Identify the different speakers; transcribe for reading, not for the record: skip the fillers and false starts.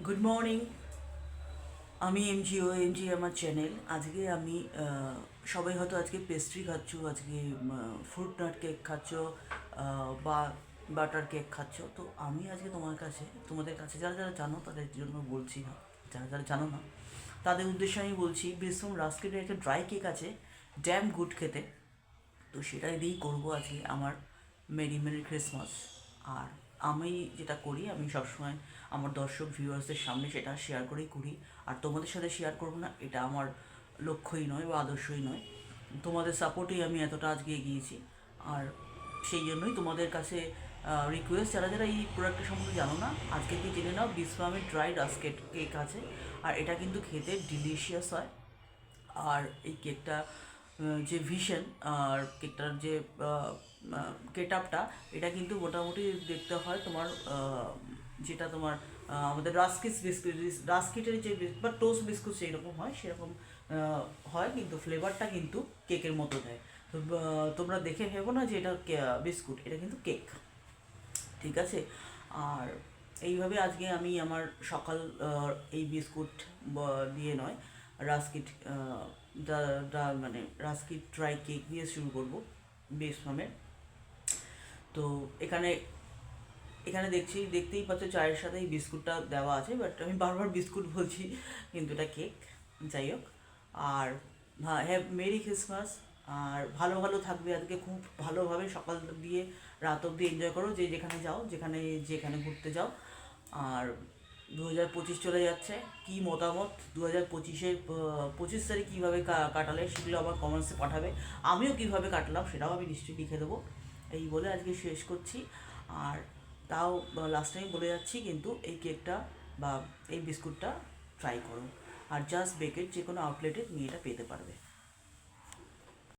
Speaker 1: Good morning. আমি MG আমার channel. আজকে আমি সবাই হয়তো আজকে পেস্ট্রি খাচ্ছ, আজকে ফ্রুট নাট কেক খাচ্ছ, বা বাটার কেক খাচ্ছ। তো আমি আজকে তোমাদের কাছে যারা যারা জানো তাদের জন্য বলছি না, যারা যারা জানো না তাদের উদ্দেশ্যে আমি বলছি, বিসমুন রাস্কেটের একটা ড্রাই কেক আছে, ড্যাম গুড খেতে। তো সেটাই দিয়েই করবো আজকে আমার মেরি মেরি ক্রিসমাস। আর আমি যেটা করি, আমি সবসময় আমার দর্শক ভিউয়ার্সদের সামনে সেটা শেয়ার করেই করি। আর তোমাদের সাথে শেয়ার করবো না, এটা আমার লক্ষ্যই নয় বা আদর্শই নয়। তোমাদের সাপোর্টেই আমি এতটা আজকে এগিয়েছি। আর সেই জন্যই তোমাদের কাছে রিকোয়েস্ট, যারা যারা এই প্রোডাক্টের সম্বন্ধে জানো না, আজকে কি জেনে নাও, বিসফার্মের ড্রাই রাস্কেট কেক আছে। আর এটা কিন্তু খেতে ডিলিশিয়াস হয়। আর এই কেকটা যে ভিশন আর কেকটার যে গেট আপটা, এটা কিন্তু মোটামুটি দেখতে হয় তোমার যেটা তোমার আমাদের রাস্কিটের যে বা টোস্ট বিস্কুট সেই রকম হয়, সেরকম হয়, কিন্তু ফ্লেভারটা কিন্তু কেকের মতো দেয়। তো তোমরা দেখে ভেবো না যে এটা বিস্কুট, এটা কিন্তু কেক। ঠিক আছে। আর এইভাবে আজকে আমি আমার সকাল এই বিস্কুট দিয়ে নয়, রাস্কিট মানে রাস্কিট ড্রাই কেক দিয়ে শুরু করব বেস ফার্মের। তো এখানে এখানে দেখতেই পাচ্ছ চায়ের সাথে এই বিস্কুটটা দেওয়া আছে, বাট আমি বারবার বিস্কুট বলছি, কিন্তু এটা কেক। যাই হোক। আর হ্যাঁ, মেরি ক্রিসমাস। আর ভালো ভালো থাকবে আজকে, খুব ভালোভাবে সকাল দিয়ে রাত অবধি এনজয় করো, যে যেখানে যাও, যেখানে যেখানে ঘুরতে যাও। আর 2025 চলে যাচ্ছে, কি মতামত 2025-এ 25 তারিখ কীভাবে কাটালে সেগুলো আমার কমেন্টসে পাঠাবে। আমিও কীভাবে কাটলাম সেটাও আমি নিশ্চয়ই লিখে দেবো। এই বলে আজকে শেষ করছি। আর তাও লাস্ট টাইম বলে যাচ্ছি, কিন্তু এই কেকটা বা এই বিস্কুটটা ট্রাই করো। আর জাস্ট বেকের যে কোনো আউটলেটে তুমি এটা পেতে পারবে।